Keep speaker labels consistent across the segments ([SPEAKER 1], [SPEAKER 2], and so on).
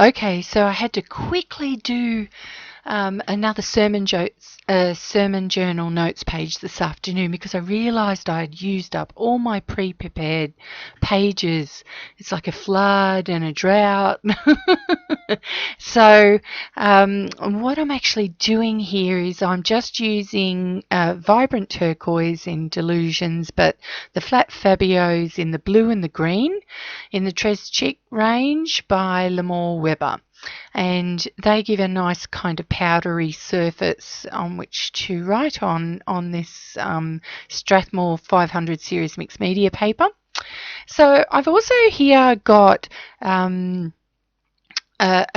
[SPEAKER 1] Okay, so I had to quickly do another sermon journal notes page this afternoon because I realised I had used up all my pre-prepared pages. It's like a flood and a drought. So what I'm actually doing here is I'm just using vibrant turquoise in Delusions, but the flat Fabios in the blue and the green in the Tres Chic range by Lamore Weber, and they give a nice kind of powdery surface on which to write on this Strathmore 500 series mixed media paper. So I've also here got a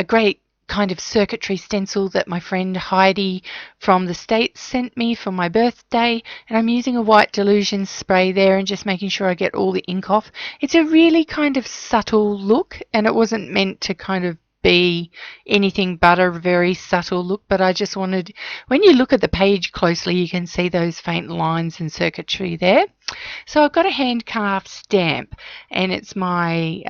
[SPEAKER 1] great kind of circuitry stencil that my friend Heidi from the States sent me for my birthday, and I'm using a white Delusion spray there and just making sure I get all the ink off. It's a really kind of subtle look, and it wasn't meant to kind of be anything but a very subtle look, but I just wanted, when you look at the page closely, you can see those faint lines and circuitry there. So I've got a hand carved stamp, and it's my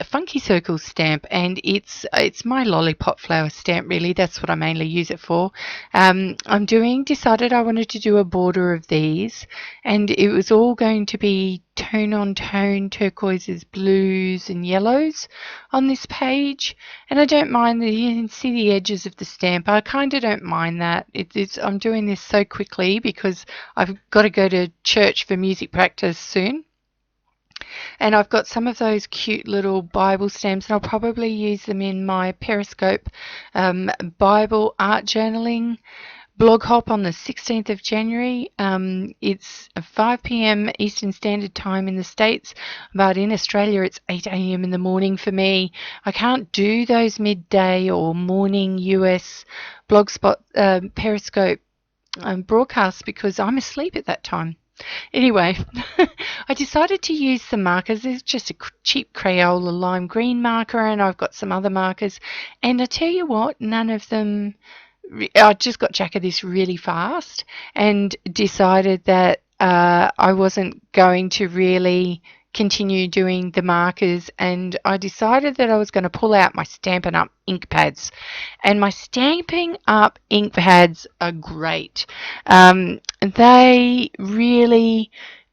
[SPEAKER 1] Funky Circles stamp, and it's my lollipop flower stamp, really. That's what I mainly use it for. Decided I wanted to do a border of these, and it was all going to be tone on tone turquoises, blues and yellows on this page, and I don't mind that you can see the edges of the stamp. I kind of don't mind that. I'm doing this so quickly because I've got to go to church for music practice soon, and I've got some of those cute little Bible stamps, and I'll probably use them in my Periscope Bible art journaling blog hop on the 16th of January. It's 5 p.m. Eastern Standard Time in the States, but in Australia it's 8 a.m. in the morning for me. I can't do those midday or morning US blogspot Periscope broadcasts because I'm asleep at that time. Anyway, I decided to use some markers. It's just a cheap Crayola lime green marker, and I've got some other markers, and I tell you what, none of them, I just got jack of this really fast and decided that I wasn't going to really continue doing the markers, and I decided that I was going to pull out my Stampin' Up ink pads, and my Stampin' Up ink pads are great. They really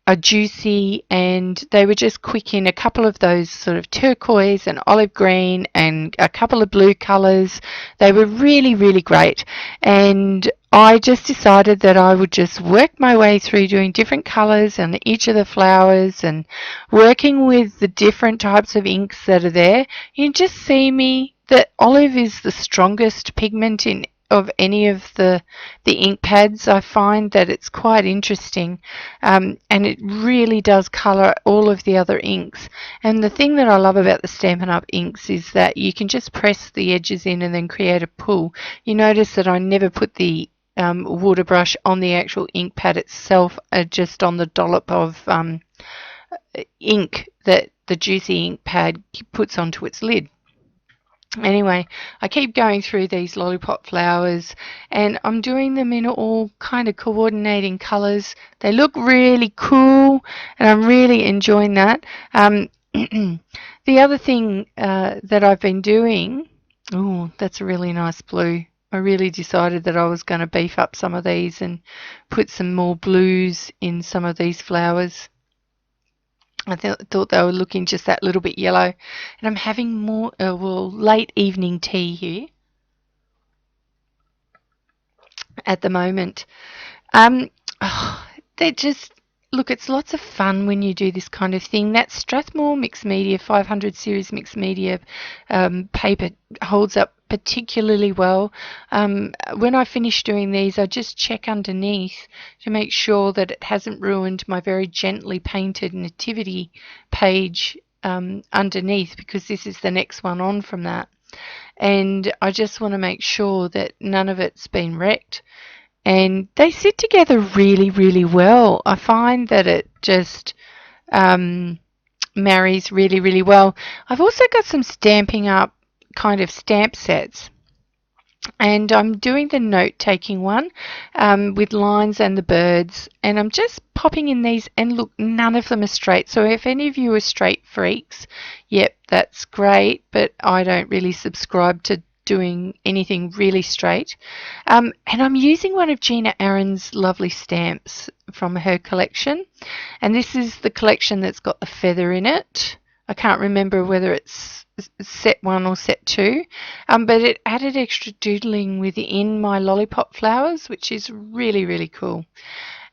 [SPEAKER 1] are juicy, and they were just quick in a couple of those sort of turquoise and olive green and a couple of blue colours. They were really, really great, and I just decided that I would just work my way through doing different colours on each of the flowers and working with the different types of inks that are there. You can just see me that olive is the strongest pigment of any of the ink pads. I find that it's quite interesting, and it really does colour all of the other inks. And the thing that I love about the Stampin' Up inks is that you can just press the edges in and then create a pool. You notice that I never put the water brush on the actual ink pad itself, just on the dollop of ink that the juicy ink pad puts onto its lid. Anyway, I keep going through these lollipop flowers, and I'm doing them in all kind of coordinating colours. They look really cool, and I'm really enjoying that. The other thing that I've been doing, oh, that's a really nice blue. I really decided that I was going to beef up some of these and put some more blues in some of these flowers. I thought they were looking just that little bit yellow. And I'm having more, late evening tea here at the moment. They're just, look, it's lots of fun when you do this kind of thing. That Strathmore Mixed Media 500 series mixed media paper holds up particularly well. When I finish doing these, I just check underneath to make sure that it hasn't ruined my very gently painted nativity page underneath, because this is the next one on from that, and I just want to make sure that none of it's been wrecked. And they sit together really, really well. I find that it just marries really, really well. I've also got some Stampin' Up kind of stamp sets, And I'm doing the note-taking one with lines and the birds, and I'm just popping in these, and look, none of them are straight. So if any of you are straight freaks, yep, that's great, but I don't really subscribe to doing anything really straight. And I'm using one of Gina Aaron's lovely stamps from her collection, and this is the collection that's got the feather in it. I can't remember whether it's set 1 or set 2, but it added extra doodling within my lollipop flowers, which is really, really cool.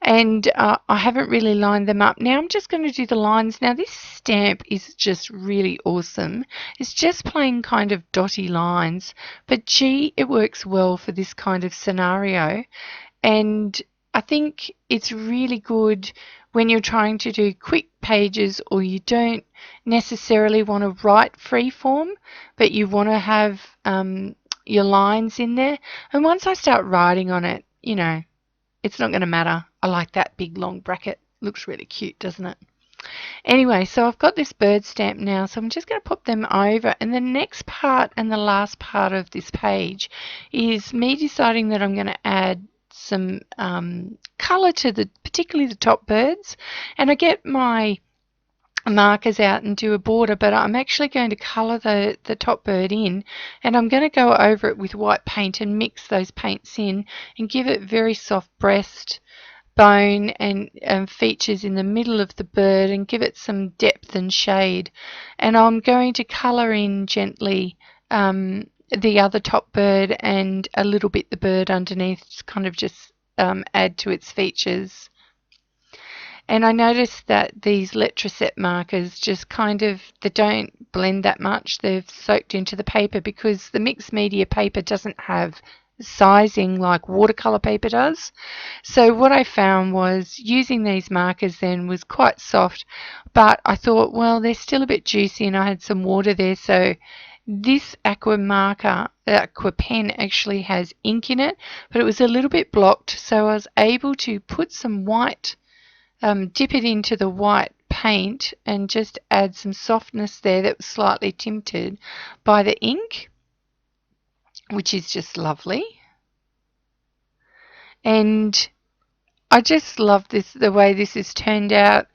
[SPEAKER 1] And I haven't really lined them up. Now I'm just going to do the lines. Now this stamp is just really awesome. It's just plain kind of dotty lines, but gee, it works well for this kind of scenario. And I think it's really good when you're trying to do quick pages, or you don't necessarily want to write free form, but you want to have your lines in there. And once I start writing on it, you know, it's not going to matter. I like that big long bracket. Looks really cute, doesn't it? Anyway, so I've got this bird stamp now, so I'm just going to pop them over. And the next part and the last part of this page is me deciding that I'm going to add some colour to particularly the top birds. And I get my markers out and do a border, but I'm actually going to colour the top bird in, and I'm going to go over it with white paint and mix those paints in and give it very soft breast, bone and features in the middle of the bird, and give it some depth and shade. And I'm going to colour in gently the other top bird and a little bit the bird underneath to kind of just add to its features. And I noticed that these Letraset markers just kind of, they don't blend that much. They've soaked into the paper because the mixed media paper doesn't have sizing like watercolor paper does. So what I found was using these markers then was quite soft, but I thought, well, they're still a bit juicy, and I had some water there. So this aqua pen actually has ink in it, but it was a little bit blocked, so I was able to put some white, dip it into the white paint and just add some softness there that was slightly tinted by the ink, which is just lovely. And I just love this, the way this has turned out.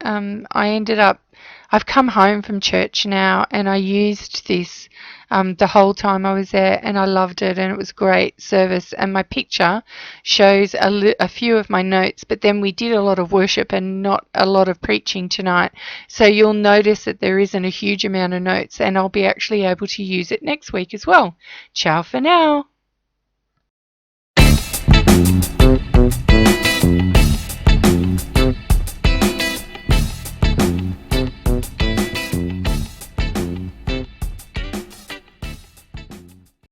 [SPEAKER 1] I've come home from church now, and I used this the whole time I was there, and I loved it, and it was great service. And my picture shows a few of my notes, but then we did a lot of worship and not a lot of preaching tonight. So you'll notice that there isn't a huge amount of notes, and I'll be actually able to use it next week as well. Ciao for now.